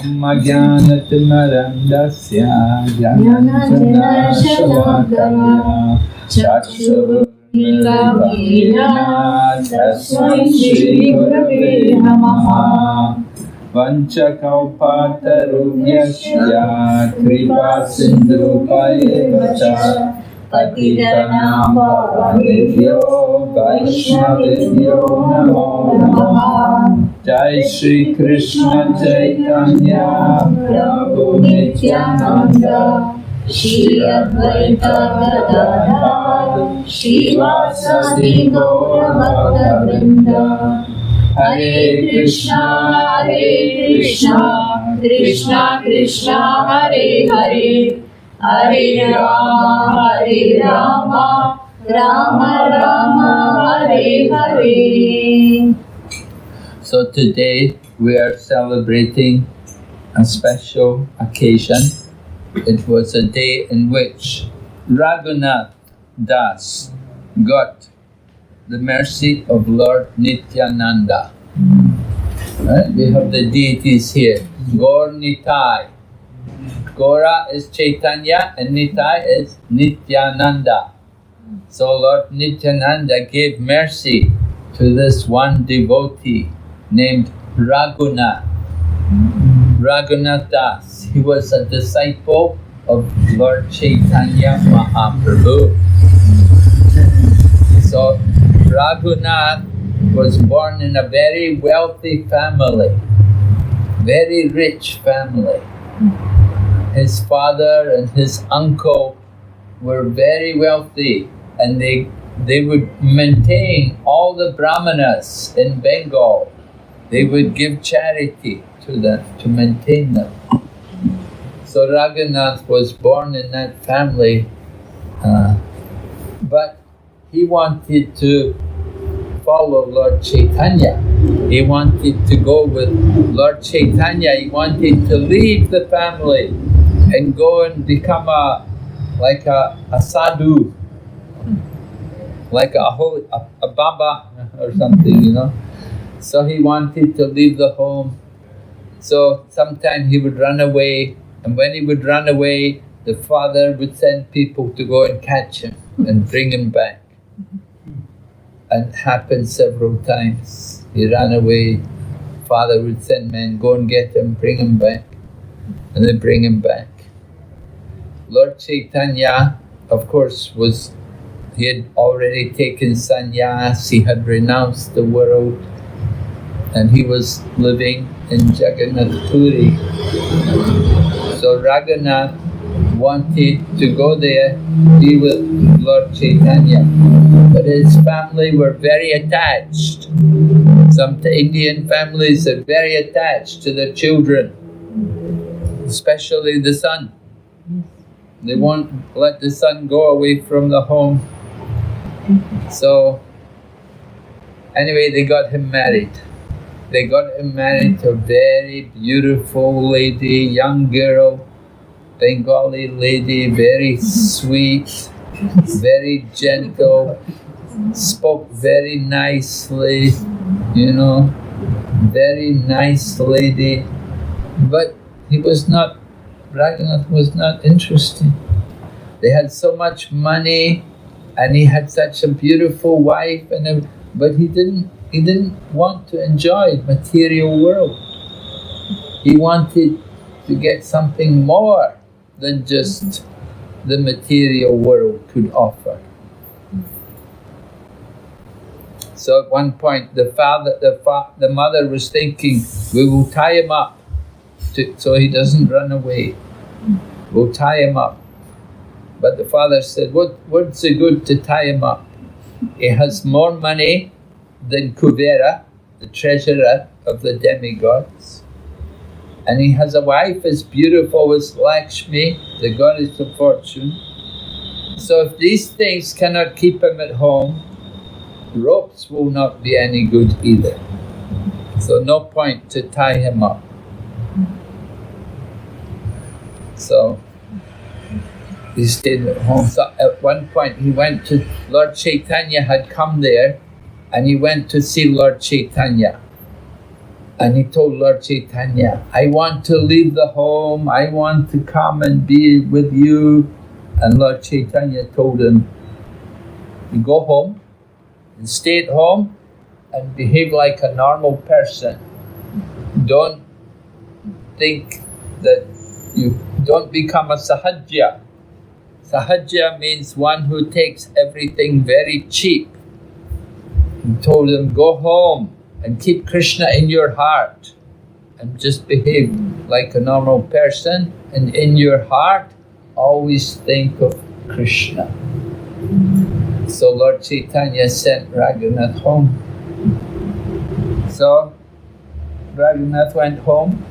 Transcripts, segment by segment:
Jnanatimarandasya Jnananjana Shalakaya Chakshurmilitamena Tasmai Shri Gurave Namaha Vanchakalpatarubhyasya Kripa Sindhupayevacha Patitanam Pavanebhyo Vaishnavebhyo Namo Namaha Jai Shri Krishna Chaitanya Prabhu Nityananda Shri Advaita Gadadhar Shri Vasadi Gaura Bhakta Vrinda Hare Krishna Krishna Krishna Hare Hare Hare Rama Rama Rama Hare Hare. So today we are celebrating a special occasion. It was a day in which Raghunath Das got the mercy of Lord Nityananda. Right? We have the deities here. Gaur Nitai. Gora is Chaitanya and Nitai is Nityananda. So Lord Nityananda gave mercy to this one devotee named Raghunath. Raghunath Das. He was a disciple of Lord Chaitanya Mahaprabhu. So Raghunath was born in a very wealthy family, very rich family. His father and his uncle were very wealthy, and they would maintain all the brahmanas in Bengal. They would give charity to them, to maintain them. So Raghunath was born in that family, but he wanted to follow Lord Chaitanya. He wanted to go with Lord Chaitanya. He wanted to leave the family and go and become a sadhu, like a baba or something, you know. So he wanted to leave the home. So sometimes he would run away, and when he would run away, the father would send people to go and catch him and bring him back. And it happened several times. He ran away, father would send men, go and get him, bring him back, and they bring him back. Lord Chaitanya, of course, he had already taken sannyas, he had renounced the world, and he was living in Jagannath Puri. So Raghunath wanted to go there, be with Lord Chaitanya, but his family were very attached. Some Indian families are very attached to their children, especially the son. They won't let the son go away from the home. So anyway, they got him married. They got him married to a very beautiful lady, young girl, Bengali lady, very sweet, very gentle, spoke very nicely, you know, very nice lady. But Raghunath was not interested. They had so much money, and he had such a beautiful wife, but he didn't want to enjoy the material world. He wanted to get something more than just the material world could offer. So at one point, the mother was thinking, we will tie him up so he doesn't run away. We'll tie him up. But the father said, what's the good to tie him up? He has more money than Kuvera, the treasurer of the demigods. And he has a wife as beautiful as Lakshmi, the goddess of fortune. So if these things cannot keep him at home, ropes will not be any good either. So no point to tie him up. So he stayed at home. So at one point he went to, Lord Chaitanya had come there, and he went to see Lord Chaitanya. And he told Lord Chaitanya, I want to leave the home, I want to come and be with you. And Lord Chaitanya told him, you go home and stay at home and behave like a normal person. Don't think that you don't become a sahajya. Sahajya means one who takes everything very cheap. He told him, go home and keep Krishna in your heart and just behave like a normal person, and in your heart always think of Krishna. So Lord Chaitanya sent Raghunath home. So Raghunath went home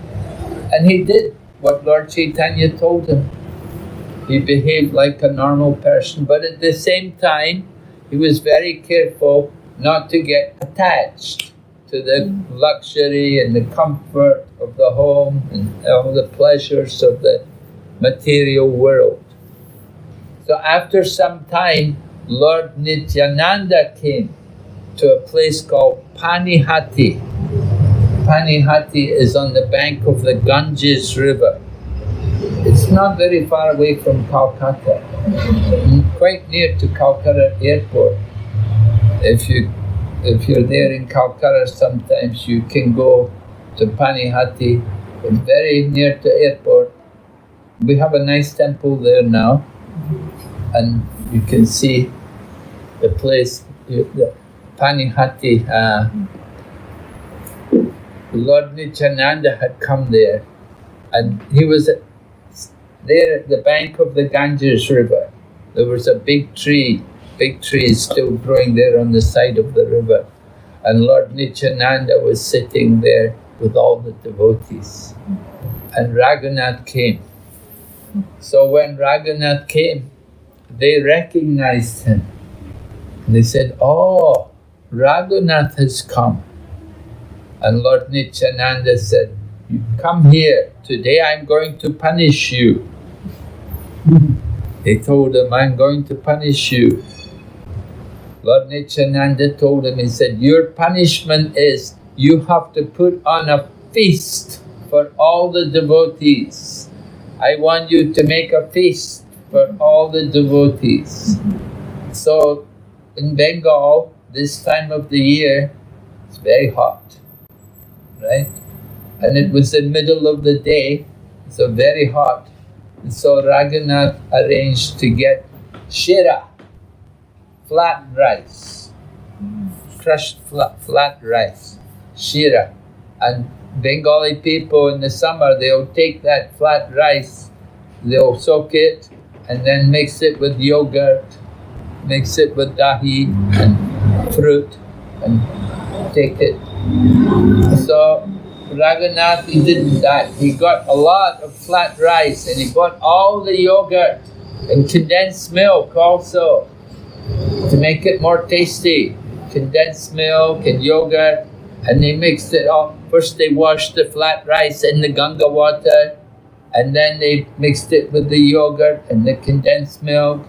and he did what Lord Chaitanya told him. He behaved like a normal person, but at the same time he was very careful not to get attached to the luxury and the comfort of the home and all the pleasures of the material world. So after some time, Lord Nityananda came to a place called Panihati. Panihati is on the bank of the Ganges River. It's not very far away from Calcutta, quite near to Calcutta airport. If you're there in Calcutta, sometimes you can go to Panihati. It's very near to airport. We have a nice temple there now, and you can see the place, the Panihati. Lord Nityananda had come there, and he was there at the bank of the Ganges River. There was a big tree is still growing there on the side of the river. And Lord Nityananda was sitting there with all the devotees. And Raghunath came. So when Raghunath came, they recognized him. And they said, oh, Raghunath has come. And Lord Nityananda said, you come here. Today I'm going to punish you. They told him, I'm going to punish you. Lord Nityananda told him, he said, your punishment is you have to put on a feast for all the devotees. I want you to make a feast for all the devotees. So in Bengal, this time of the year, it's very hot, right? And it was the middle of the day, so very hot. And so Raghunath arranged to get shira, flat rice, crushed flat rice, shira. And Bengali people in the summer, they'll take that flat rice, they'll soak it, and then mix it with yogurt, mix it with dahi and fruit, and take it. So Raghunath, he didn't that. He got a lot of flat rice, and he got all the yogurt and condensed milk also to make it more tasty. Condensed milk and yogurt, and they mixed it all. First they washed the flat rice in the Ganga water, and then they mixed it with the yogurt and the condensed milk.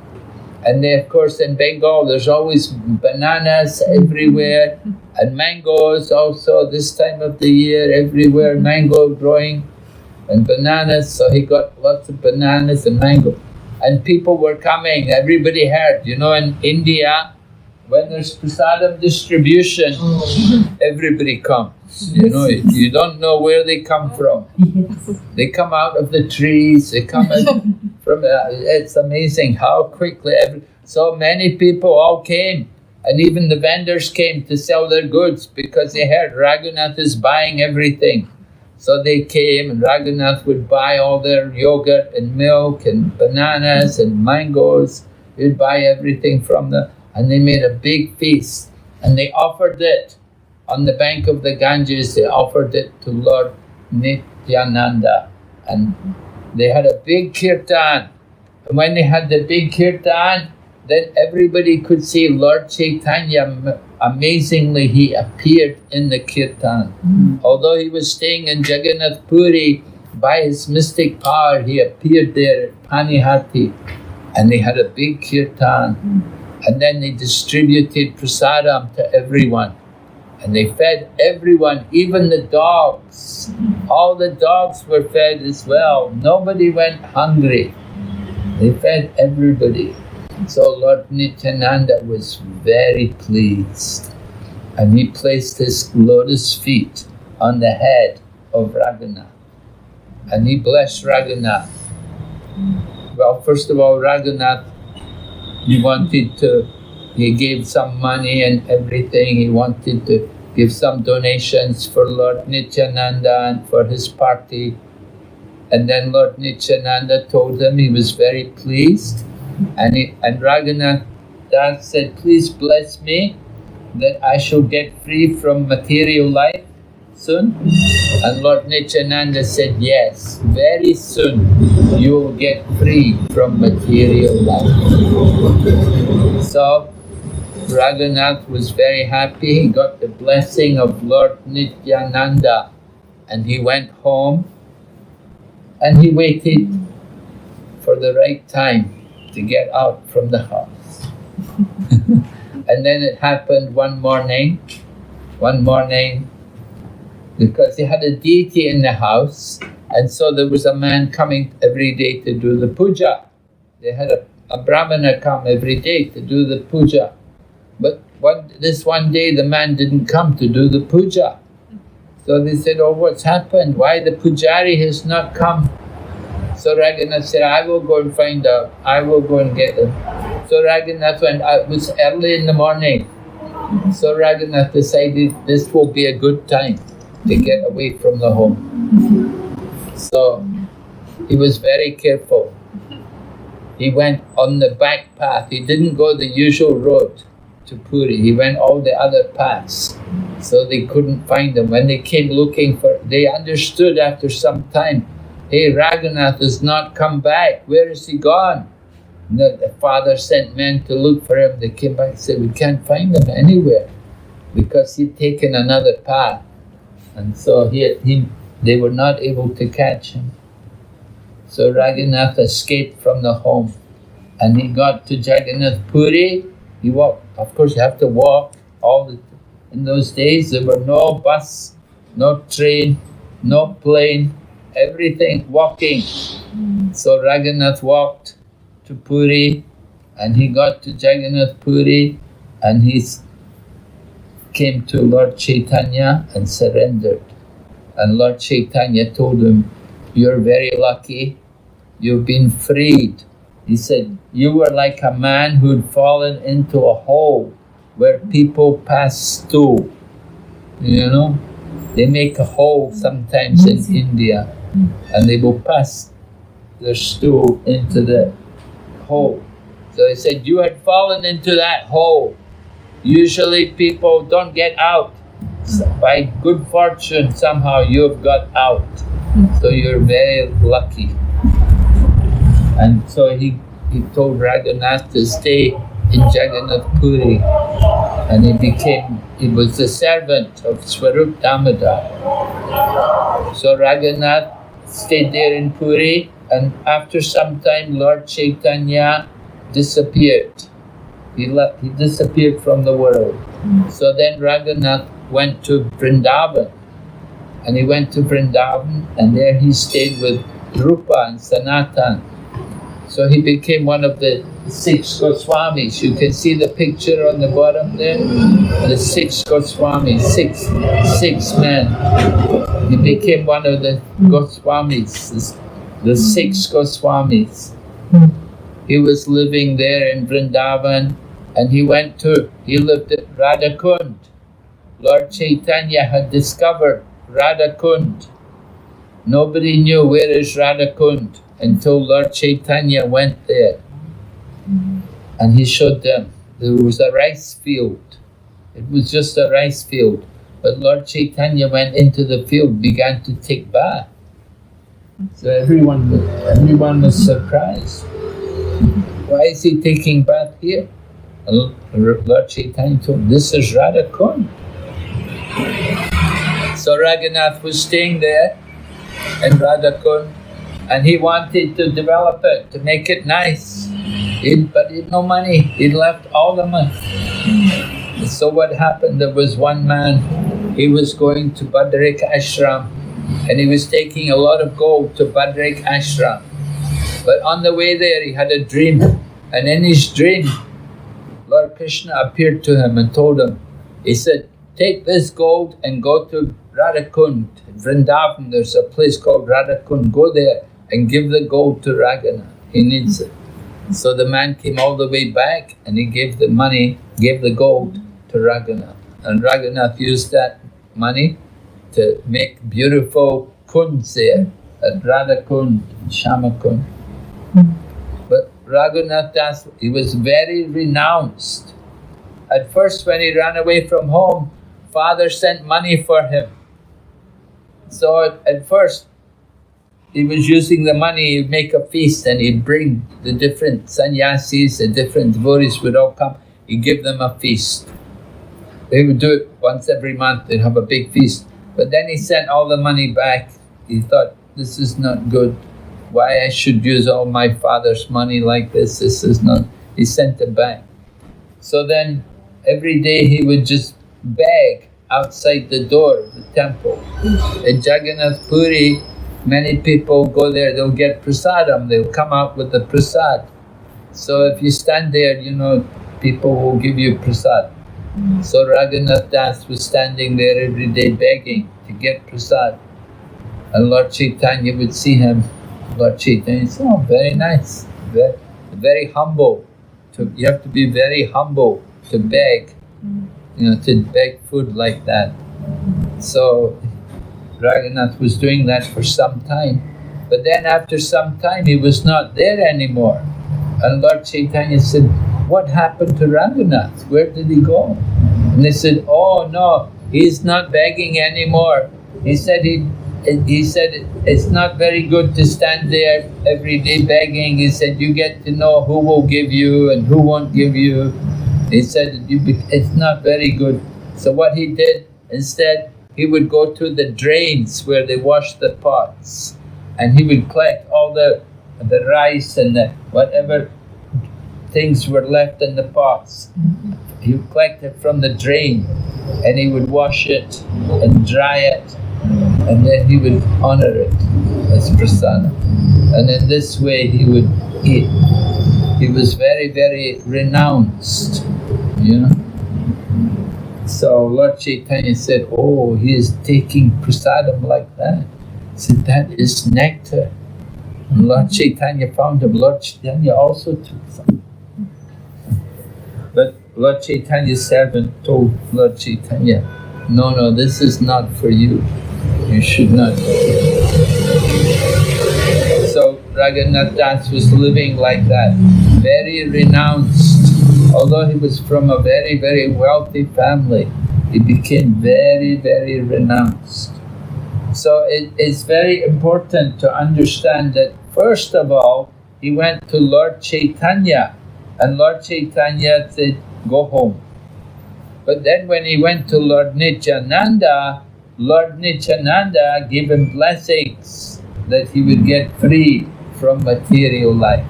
And they, of course, in Bengal, there's always bananas everywhere, and mangoes also this time of the year, everywhere, mango growing, and bananas. So he got lots of bananas and mango. And people were coming, everybody heard, in India, when there's prasadam distribution, everybody comes. You don't know where they come from. They come out of the trees, they come in from, it's amazing how quickly, so many people all came, and even the vendors came to sell their goods because they heard Raghunath is buying everything. So they came, and Raghunath would buy all their yogurt and milk and bananas and mangoes. He'd buy everything from them, and they made a big feast, and they offered it on the bank of the Ganges. They offered it to Lord Nityananda, and they had a big kirtan. And when they had the big kirtan, then everybody could see Lord Chaitanya. Amazingly, he appeared in the kirtan. Although he was staying in Jagannath Puri, by his mystic power, he appeared there at Panihati, and they had a big kirtan. And then they distributed prasadam to everyone. And they fed everyone, even the dogs. All the dogs were fed as well. Nobody went hungry. They fed everybody. So Lord Nityananda was very pleased. And he placed his lotus feet on the head of Raghunath. And he blessed Raghunath. Well, first of all, Raghunath, he gave some money and everything. He wanted to give some donations for Lord Nityananda and for his party. And then Lord Nityananda told him he was very pleased. And Raghunath Das said, please bless me that I shall get free from material life soon. And Lord Nityananda said, yes, very soon you will get free from material life. So Raghunath was very happy. He got the blessing of Lord Nityananda and he went home and he waited for the right time to get out from the house. And then it happened one morning, because they had a deity in the house, and so there was a man coming every day to do the puja. They had a brahmana come every day to do the puja. But this one day the man didn't come to do the puja. So they said, oh, what's happened? Why the pujari has not come? So Raghunath said, I will go and find out. I will go and get him. So Raghunath went, it was early in the morning. So Raghunath decided this will be a good time to get away from the home. So he was very careful. He went on the back path. He didn't go the usual road to Puri. He went all the other paths. So they couldn't find him. When they came looking they understood after some time, hey, Raghunath has not come back. Where is he gone? And the father sent men to look for him. They came back and said, we can't find him anywhere because he'd taken another path. And so they were not able to catch him. So Raghunath escaped from the home and he got to Jagannath Puri. He walked. Of course, you have to walk. In those days, there were no bus, no train, no plane, everything walking. So Raghunath walked to Puri and he got to Jagannath Puri and he came to Lord Chaitanya and surrendered. And Lord Chaitanya told him, you're very lucky, you've been freed. He said, you were like a man who'd fallen into a hole where people pass through. You know, they make a hole sometimes in India and they will pass their stool into the hole. So he said, you had fallen into that hole. Usually people don't get out. By good fortune, somehow you have got out. So you're very lucky. And so he told Raghunath to stay in Jagannath Puri. And he was the servant of Swarup Damodar. So Raghunath stayed there in Puri, and after some time Lord Chaitanya disappeared. He disappeared from the world. So then Raghunath went to Vrindavan. And he went to Vrindavan, and there he stayed with Rupa and Sanatan. So he became one of the 6 Goswamis. You can see the picture on the bottom there. The 6 Goswamis, six men. He became one of the Goswamis, the 6 Goswamis. He was living there in Vrindavan, and he lived at Radhakund. Lord Chaitanya had discovered Radhakund. Nobody knew where is Radhakund until Lord Chaitanya went there. And he showed them. There was a rice field. It was just a rice field. But Lord Chaitanya went into the field, began to take bath. So everyone was surprised. Why is he taking bath here? And Lord Chaitanya told him, this is Radhakund. So Raghunath was staying there in Radhakund, and he wanted to develop it, to make it nice. But he had no money. He left all the money. So what happened, there was one man, he was going to Badrik Ashram, and he was taking a lot of gold to Badrik Ashram. But on the way there he had a dream, and in his dream Lord Krishna appeared to him and told him, he said, take this gold and go to Radhakund, Vrindavan, there's a place called Radhakund, go there and give the gold to Raghunath, he needs it. So the man came all the way back and he gave the money, gave the gold to Raghunath. And Raghunath used that money to make beautiful kunds there at Radhakund, Shamakund. But Raghunath Das, he was very renounced. At first when he ran away from home, father sent money for him. So at first, he was using the money, he'd make a feast and he'd bring the different sannyasis, the different devotees would all come, he'd give them a feast. They would do it once every month, they'd have a big feast. But then he sent all the money back. He thought, this is not good. Why I should use all my father's money like this is not, he sent it back. So then every day he would just beg outside the door of the temple. In Jagannath Puri, many people go there, they'll get prasadam, they'll come out with the prasad. So if you stand there, people will give you prasad. So Raghunath Das was standing there every day begging to get prasad. And Lord Chaitanya would see him. Lord Chaitanya said, oh, very nice, very, very humble. You have to be very humble to beg, to beg food like that. So Raghunath was doing that for some time. But then after some time, he was not there anymore. And Lord Chaitanya said, what happened to Raghunath? Where did he go? And they said, oh no, he's not begging anymore. He said it's not very good to stand there every day begging. He said, you get to know who will give you and who won't give you. He said, it's not very good. So what he did, instead, he would go to the drains where they wash the pots, and he would collect all the rice and whatever things were left in the pots. He would collect it from the drain, and he would wash it and dry it, and then he would honor it as prasada. And in this way he would eat. He was very, very renounced, So Lord Chaitanya said, oh, he is taking prasadam like that. He said, that is nectar. And Lord Chaitanya found him. Lord Chaitanya also took some. But Lord Chaitanya's servant told Lord Chaitanya, no, this is not for you. You should not. So Raghunath Das was living like that, very renounced. Although he was from a very, very wealthy family, he became very, very renounced. So it's very important to understand that first of all, he went to Lord Chaitanya, and Lord Chaitanya said, go home. But then when he went to Lord Nityananda gave him blessings that he would get free from material life.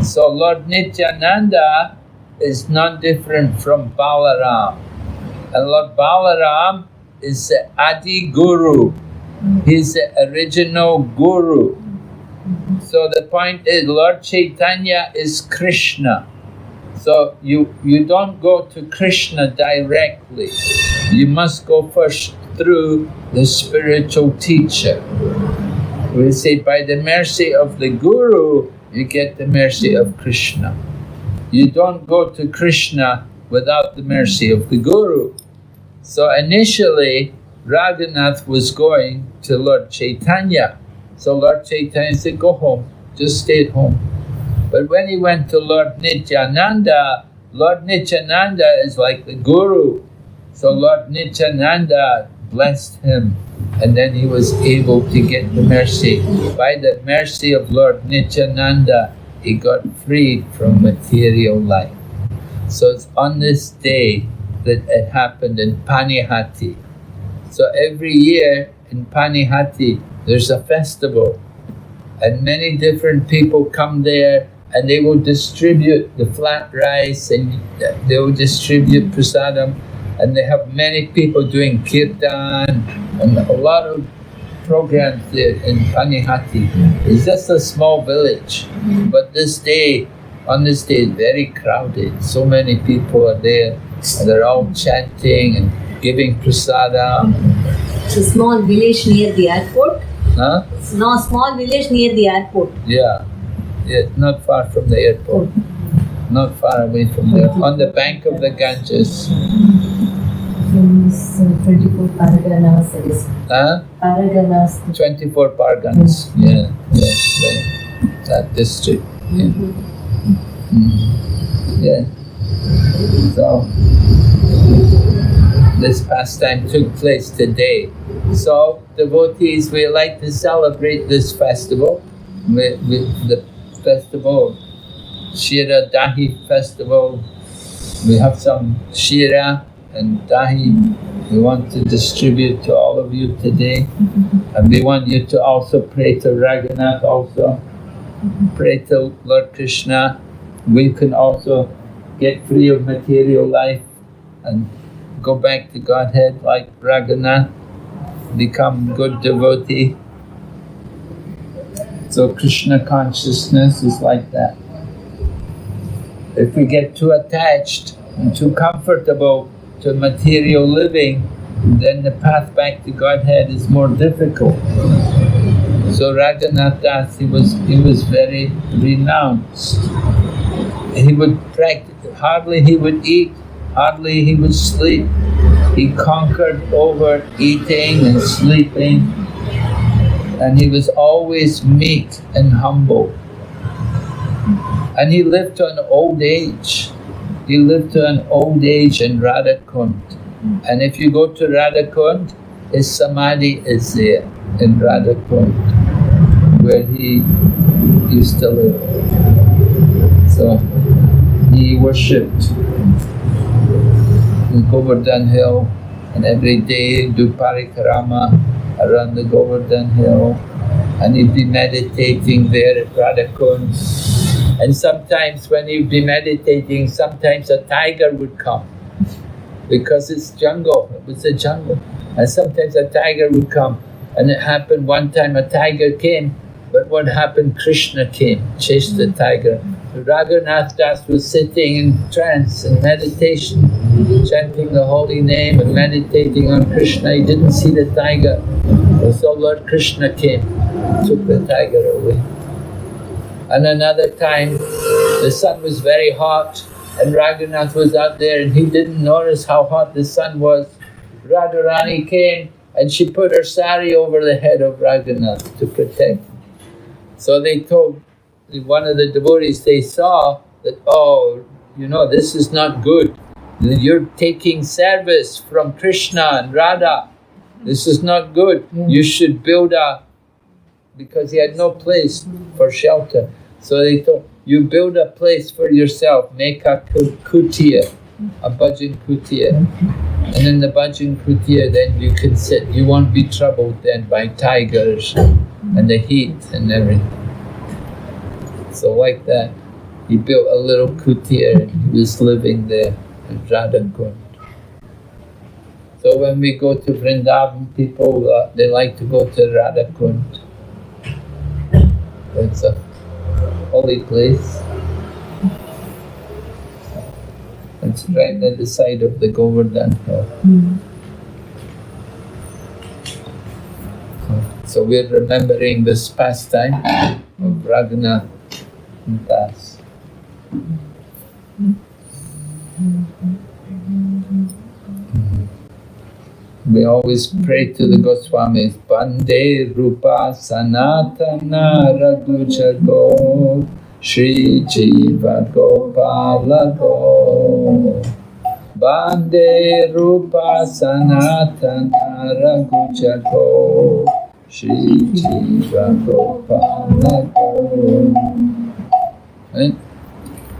So Lord Nityananda is not different from Balaram. And Lord Balaram is the Adi Guru. He's the original Guru. So the point is, Lord Chaitanya is Krishna. So you don't go to Krishna directly. You must go first through the spiritual teacher. We say by the mercy of the Guru, you get the mercy of Krishna. You don't go to Krishna without the mercy of the Guru. So initially, Raghunath was going to Lord Chaitanya. So Lord Chaitanya said, go home, just stay at home. But when he went to Lord Nityananda is like the Guru. So Lord Nityananda blessed him, and then he was able to get the mercy. By the mercy of Lord Nityananda, he got freed from material life. So it's on this day that it happened in Panihati. So every year in Panihati, there's a festival, and many different people come there and they will distribute the flat rice, and they will distribute prasadam, and they have many people doing kirtan and a lot of programs there in Panihati. It's just a small village, but on this day, very crowded. So many people are there, and they're all chanting and giving prasadam. It's a small village near the airport. Huh? It's no small village near the airport. Yeah, not far from the airport. Not far away from there, on the bank of the Ganges. 24 parganas. Huh? Parganas. 24 Parganas. Yeah, yes, right. That district. Yeah. Yeah. So this pastime took place today. So devotees, we like to celebrate this festival with the festival of Shira Dahi festival. We have some Shira and Dahi we want to distribute to all of you today. And we want you to also pray to Raghunath also. Pray to Lord Krishna. We can also get free of material life and go back to Godhead like Raghunath, become good devotee. So Krishna consciousness is like that. If we get too attached and too comfortable to material living, then the path back to Godhead is more difficult. So Raghunath Das, he was very renounced. He would practice, hardly he would eat, hardly he would sleep. He conquered over eating and sleeping, and he was always meek and humble. And he lived to an old age. He lived to an old age in Radhakund. And if you go to Radhakund, his samadhi is there in Radhakund, where he used to live. So he worshipped in Govardhan Hill, and every day do parikrama around the Govardhan Hill, and he'd be meditating there at Radhakund. And sometimes when he'd be meditating, sometimes a tiger would come, because it's jungle, it was a jungle. And sometimes a tiger would come, and it happened one time a tiger came, but what happened, Krishna came, chased the tiger. Raghunath Das was sitting in trance and meditation, chanting the holy name and meditating on Krishna. He didn't see the tiger. So Lord Krishna came, took the tiger away. And another time, the sun was very hot, and Raghunath was out there, and he didn't notice how hot the sun was. Radharani came, and she put her sari over the head of Raghunath to protect him. So they told one of the devotees, they saw that, oh, you know, this is not good. You're taking service from Krishna and Radha. This is not good. You should build because he had no place for shelter. So they told, you build a place for yourself, make a kutia, a bhajan kutia. And in the bhajan kutia, then you can sit. You won't be troubled then by tigers and the heat and everything. So like that, he built a little kutia and he was living there in Radhakund. So when we go to Vrindavan, people, they like to go to Radhakund. It's a holy place. It's right at the side of the Govardhan Hill. So we're remembering this pastime of Raghunath Das. We always pray to the Goswamis, Bande Rupa Sanatana Raghujago Shri Jiva Gopala Go. Bande Rupa Sanatana Raghujago Shri Jiva Gopala Go. Right?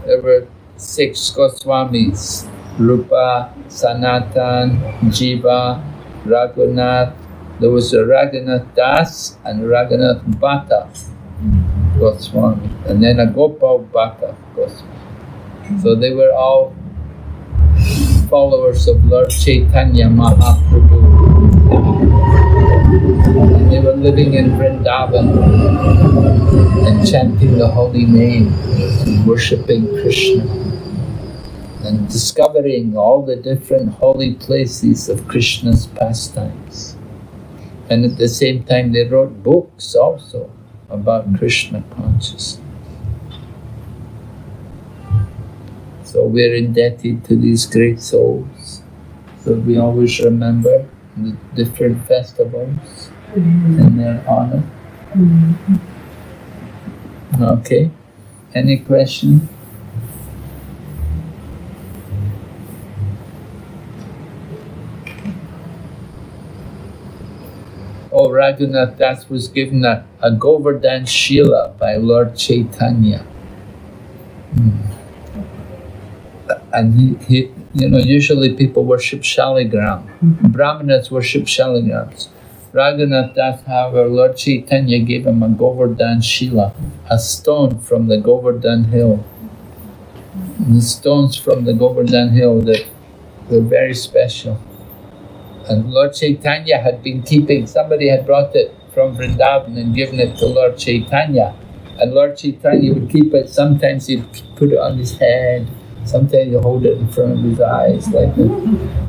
There were 6 Goswamis, Rupa, Sanatan, Jiva, Raghunath. There was a Raghunath Das and Raghunath Bhatta. Goswami, and then a Gopal Bhatta Goswami. So they were all followers of Lord Chaitanya Mahaprabhu. And they were living in Vrindavan and chanting the holy name and worshipping Krishna and discovering all the different holy places of Krishna's pastimes. And at the same time they wrote books also about Krishna consciousness. So we're indebted to these great souls. So we always remember the different festivals in their honor. Okay. Any question? Oh, Raghunath Das was given a Govardhan Shila by Lord Chaitanya. And he usually people worship Shaligram. Brahmanas worship Shaligrams. Raghunath Das, however, Lord Chaitanya gave him a Govardhan Shila, a stone from the Govardhan hill. And the stones from the Govardhan hill that were very special. And Lord Chaitanya had been keeping, somebody had brought it from Vrindavan and given it to Lord Chaitanya. And Lord Chaitanya would keep it, sometimes he'd put it on his head, sometimes he'd hold it in front of his eyes, like that.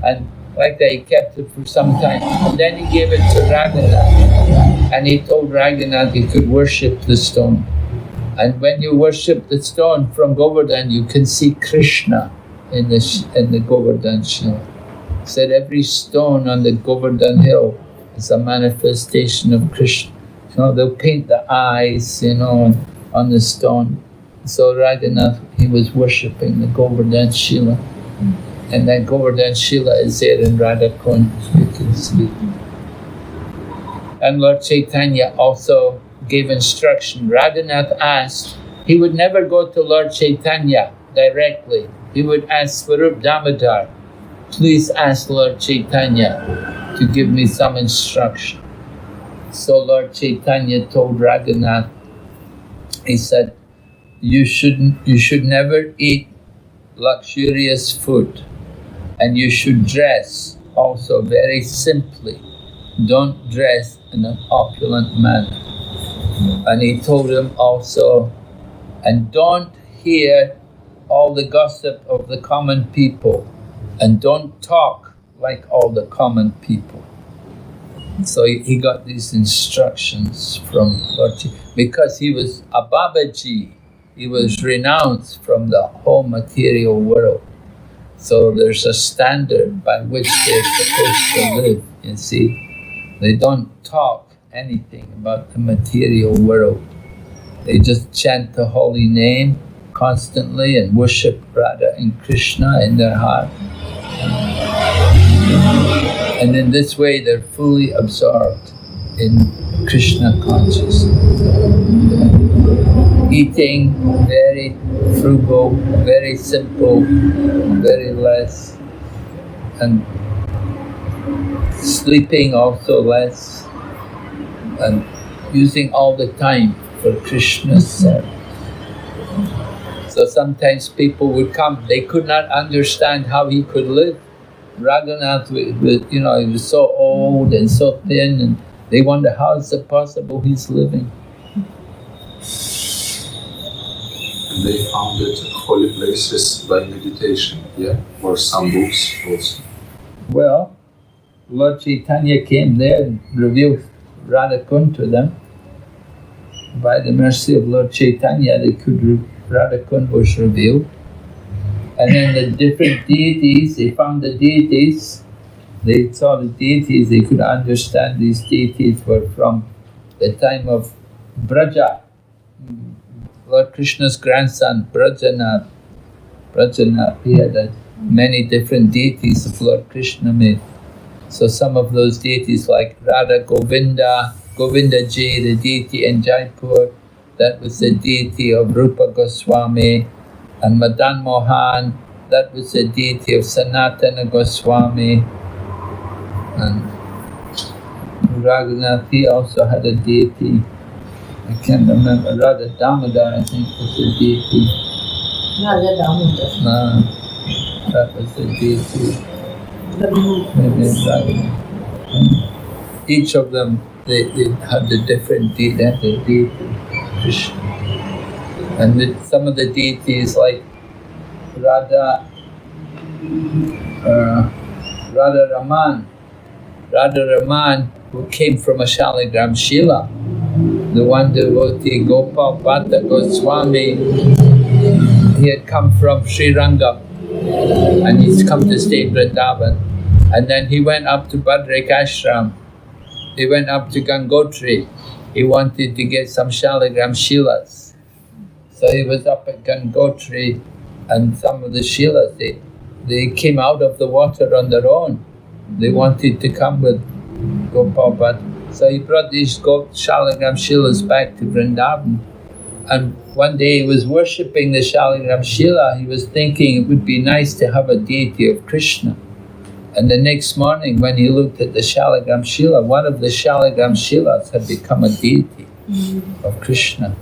And like that, he kept it for some time. And then he gave it to Raghunath. And he told Raghunath he could worship the stone. And when you worship the stone from Govardhan, you can see Krishna in the Govardhan Shila. Said every stone on the Govardhan hill is a manifestation of Krishna. They'll paint the eyes, on the stone. So Raghunath, he was worshipping the Govardhan Shila. And that Govardhan Shila is there in Radhakund, you can see. And Lord Chaitanya also gave instruction. Raghunath asked, he would never go to Lord Chaitanya directly. He would ask Swarup Damodar, please ask Lord Chaitanya to give me some instruction. So Lord Chaitanya told Raghunath, he said, you should never eat luxurious food, and you should dress also very simply. Don't dress in an opulent manner. And he told him also, and don't hear all the gossip of the common people, and don't talk like all the common people. So he got these instructions from Lord Chaitanya. Because he was a Babaji, he was renounced from the whole material world. So there's a standard by which they're supposed to live, you see. They don't talk anything about the material world. They just chant the holy name constantly and worship Radha and Krishna in their heart. And in this way, they're fully absorbed in Krishna consciousness. Eating very frugal, very simple, very less, and sleeping also less, and using all the time for Krishna's service. So sometimes people would come, they could not understand how he could live. Raghunath, he was so old and so thin, and they wonder how is it possible he's living. They founded holy places by meditation, yeah? Or some books also. Well, Lord Chaitanya came there and revealed Radhakund to them. By the mercy of Lord Chaitanya, Radhakund was revealed. And then the different deities, they found the deities, they saw the deities, they could understand these deities were from the time of Braja, Lord Krishna's grandson, Brajanath, he had many different deities of Lord Krishna made. So some of those deities like Radha Govinda, Govindaji, the deity in Jaipur, that was the deity of Rupa Goswami, and Madan Mohan, that was the deity of Sanatana Goswami, and Raghunath, he also had a deity. I can't remember. Radha Damodar, I think, was the deity. Radha Damodar. That was the deity. Maybe it's Radha. Each of them, they had the different deity, Krishna. And some of the deities like Radha Raman, who came from a Shaligram Shila. The one devotee, Gopal Bhatta Goswami, he had come from Sri Rangam and he's come to stay in Vrindavan. And then he went up to Badrik Ashram, he went up to Gangotri, he wanted to get some Shaligram Shilas. So he was up at Gangotri and some of the Shilas, they came out of the water on their own. They wanted to come with Gopal Bhatta. So he brought these Shaligram Shilas back to Vrindavan. And one day he was worshipping the Shaligram Shila, he was thinking it would be nice to have a deity of Krishna. And the next morning when he looked at the Shaligram Shila, one of the Shaligram Shilas had become a deity of Krishna.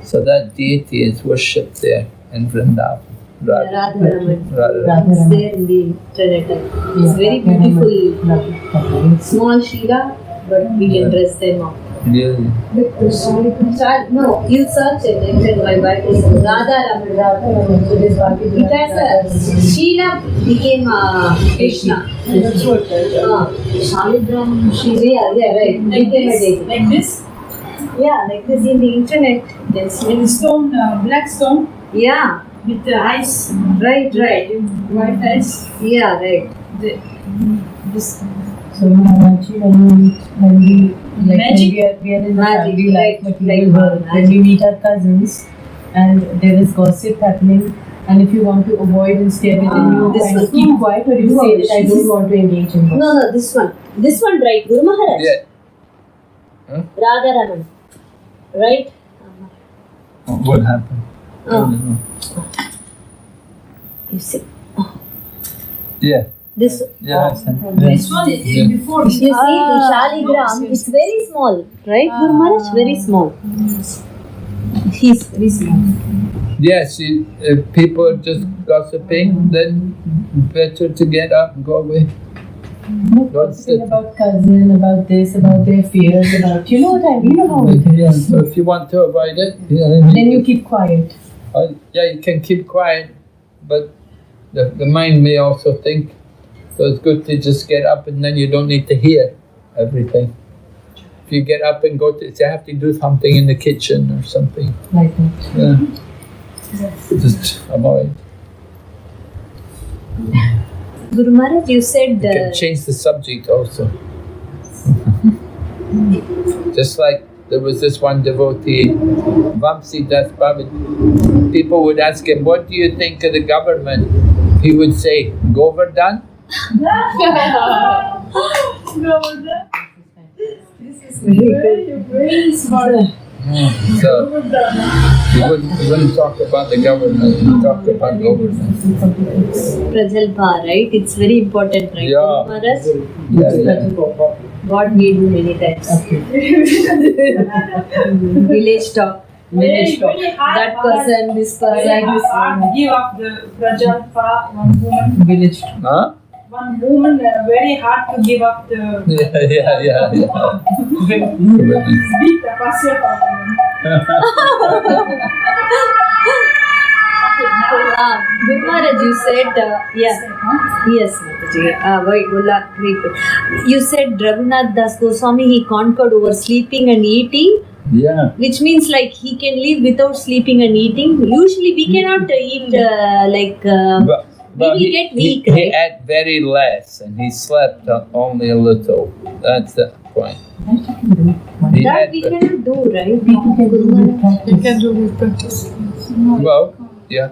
So that deity is worshipped there in Vrindavan. Radha Raman. Radha. It's there in the internet. It's very beautiful. Small Shila, but we can dress them up. Really? No, you search it. My Bible says Radha Raman. It has a Shila became Krishna. That's what. Shaligram Shila. Yeah, right. Like this? Yeah, like this in the internet. Yes. Like stone, black stone Yeah. with the eyes. Right. White eyes. Yeah, right. This. So actually when we Magic. we are in the Magic, family like material world, when we meet our cousins and there is gossip happening, and if you want to avoid and stay within you, This kind was of keep quiet, or you say that I don't want to engage in gossip. No, this one. This one, right? Guru Maharaj. Yeah. Radha Raman. Right? What happened? I don't know. You see. Yeah. This. Yeah. This one is before. You see, the Shaligram, it's very small, right? Guru Maharaj, very small. He's very small. Yes, if people are just gossiping, then better to get up and go away. Don't sit. About cousin, about this, about their fears, about you know what I mean. You know how it Yeah, is. so if you want to avoid it, Then you keep quiet. yeah, you can keep quiet, but the mind may also think. So it's good to just get up and then you don't need to hear everything. If you get up and go to, you have to do something in the kitchen or something. Like that. Yeah. Just avoid. Guru Maharaj, you said. You can change the subject also. Just like there was this one devotee, Vamsi Das Bhavid. People would ask him, what do you think of the government? He would say, Govardhan? This is very smart. So you wouldn't talk about the government, you talk about government. Prajalpa, right? It's very important, right? Yeah. Guru Maharaj, Yeah. what we do many times. Village talk. Very hard. That person, this person, Very this hard. one. Give up the Prajalpa, one woman. Village. Huh? One woman, very hard to give up the Yeah. big tapasya for women. Guru Maharaj, you said, yes, Mataji. Wait, you said Raghunath Das Goswami, he conquered over sleeping and eating, Yeah. which means like he can live without sleeping and eating. Usually we cannot eat But we will get weak, he right? ate very less and he slept only a little. That's the point. He that ate we cannot do, right? People can do Guru with Maharaj. practice. Well, yeah.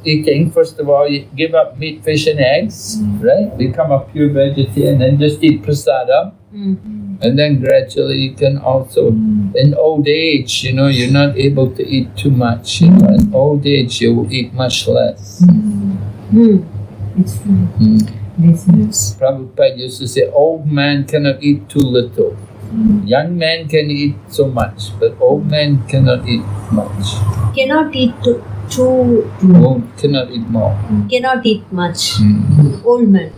Eating, first of all, you give up meat, fish and eggs, right? Become a pure vegetarian and just eat prasadam. And then gradually you can also, in old age, you're not able to eat too much. In old age you will eat much less. It's true. They say. Prabhupada used to say, old man cannot eat too little. Young men can eat so much, but old men cannot eat much. Cannot eat too. Old cannot eat more. Cannot eat much. Mm. Old man.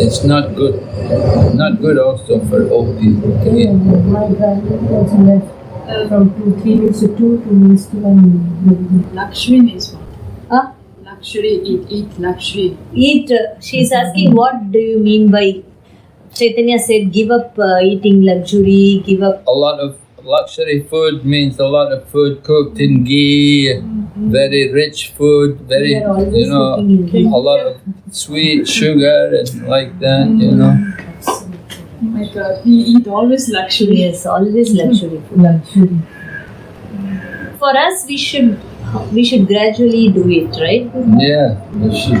It's not good. Not good also for old people to Yeah, eat. my grandmother also left from 3 meals to 2 meals to 1 meal. Lakshmi means what? Huh? Luxury, eat luxury. Eat. She's asking, what do you mean by? Chaitanya said, give up eating luxury. Give up. A lot of luxury food means a lot of food cooked in ghee, very rich food, very, We are always you know, cooking in ghee. a lot of sweet sugar and like that, you know. Oh my God, we eat always luxury. Yes, always luxury. Luxury. For us, we should gradually do it, right? Yeah, you should.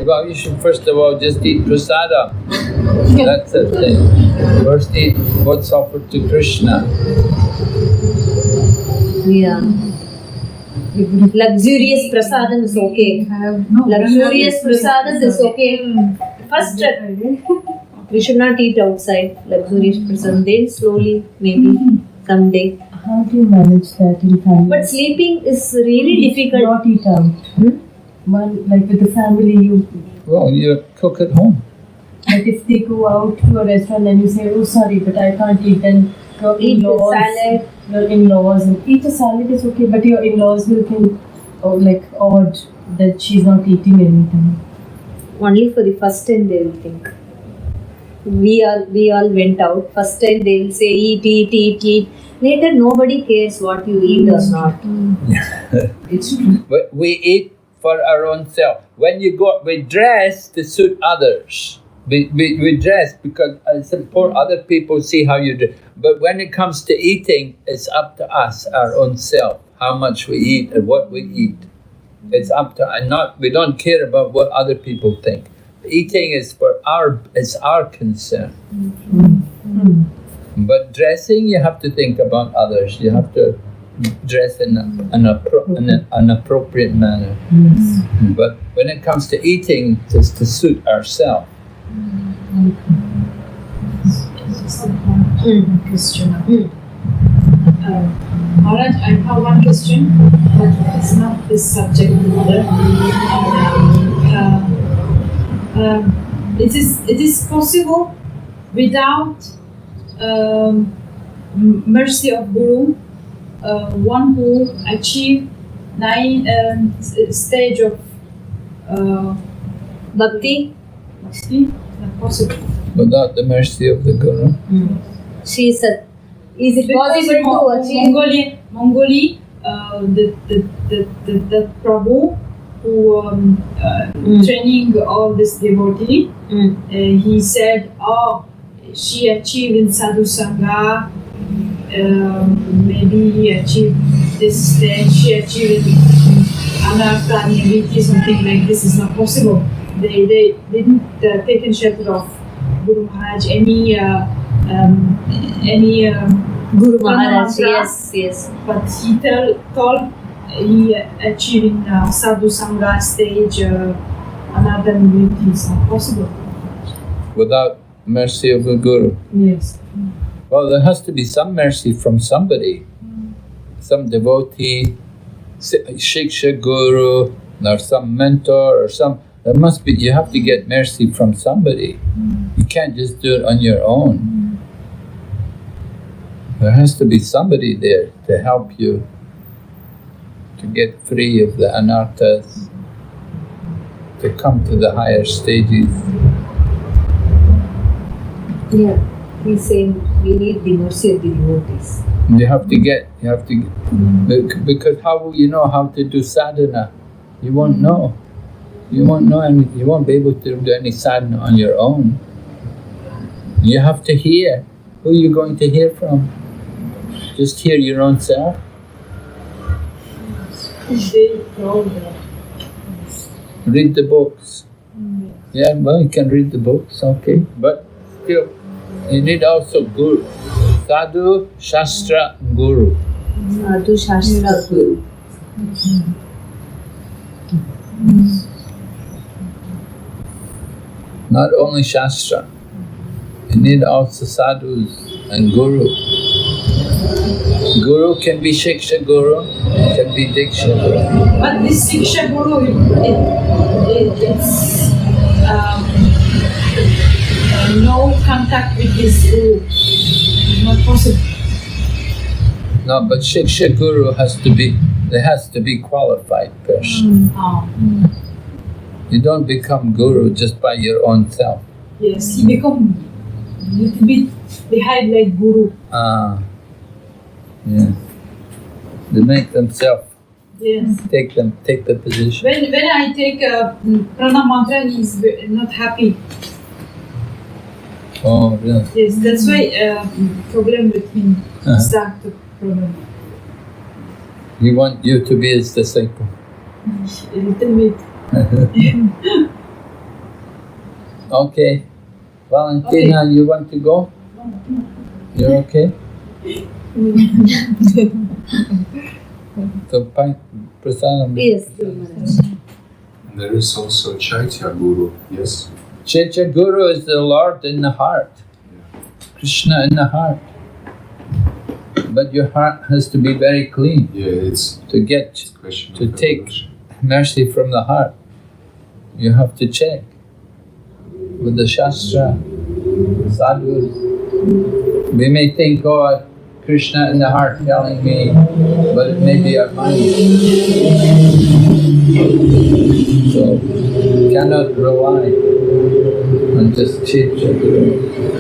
Well, you should first of all just eat prasada. That's the thing. First eat what's offered to Krishna. Yeah. Luxurious prasadam is okay. Luxurious prasadam is okay. First, we should not eat outside luxurious prasadam. Then slowly, maybe someday. How do you manage that in family? But sleeping is really difficult. Not eat out. One, like with the family, you. Well, you cook at home. But if they go out to a restaurant and you say, oh sorry, but I can't eat, then your Eat the in-laws, salad. your in-laws, and eat a salad is okay, but your in-laws will think, oh, like odd that she's not eating anything. Only for the first time they will think. We all went out. First time they will say eat. Later nobody cares what you eat or not. It's true. But we eat for our own self. When you go, we dress to suit others. We dress because it's important other people see how you do. But when it comes to eating, it's up to us, our own self, how much we eat and what we eat. It's up to, and not, we don't care about what other people think. Eating is for our concern. But dressing, you have to think about others. You have to dress in an appropriate manner. Yes. But when it comes to eating, it's to suit ourselves. Just one question. Maharaj, I have one question, but it's not this subject matter. It is possible without mercy of Guru, one who achieved 9 stage of Bhakti, bhakti, not possible. Without the mercy of the Guru. is it Because possible to achieve? Mongolia, the Prabhu who training all this devotee, he said, "Oh, she achieved in sadhu sangha. Maybe he achieved this stage. She achieved in anartha niviti, something like this is not possible. They didn't take in shelter of Guru Maharaj any." Guru Maharaj, mantra, yes. but he told he achieved in sadhu sangha stage another niviti is not possible. Without mercy of the Guru. Yes. Well, there has to be some mercy from somebody. Some devotee, Shiksha Guru, or some mentor, or some. There must be. You have to get mercy from somebody. You can't just do it on your own. There has to be somebody there to help you to get free of the anarthas, to come to the higher stages. Yeah, he's saying we need the mercy of the devotees. You have to, because how will you know how to do sadhana? You won't know. You won't know, and you won't be able to do any sadhana on your own. You have to hear. Who are you going to hear from? Just hear your own self? They told Read the books. Yeah, well, you can read the books, okay. But still, you need also Guru. Sadhu, Shastra, Guru. Sadhu Shastra Guru. Not only Shastra. You need also sadhus and guru. Guru can be Shiksha Guru, can be Diksha Guru. But this Shiksha Guru, it's no contact with this Guru. It's not possible. No, but Shiksha Guru there has to be qualified person. You don't become Guru just by your own self. Yes, he become a little bit behind like Guru. Yeah. They make themselves Yes. take the position. When I take pranam mantra, he's not happy. Oh, really? Yes, that's why problem with him start the problem. He want you to be his disciple. A little bit. Okay. Valentina, you want to go? You're okay? So, Prasadam. Yes, Guru Maharaj. There is also Chaitya Guru, yes? Chaitya Guru is the Lord in the heart. Krishna in the heart. But your heart has to be very clean Yeah, it's to get, a question to of take evolution. mercy from the heart. You have to check with the Shastra, sadhus. We may think, oh, Krishna in the heart telling me, but it may be our mind. So, cannot rely on just Chaitya Guru.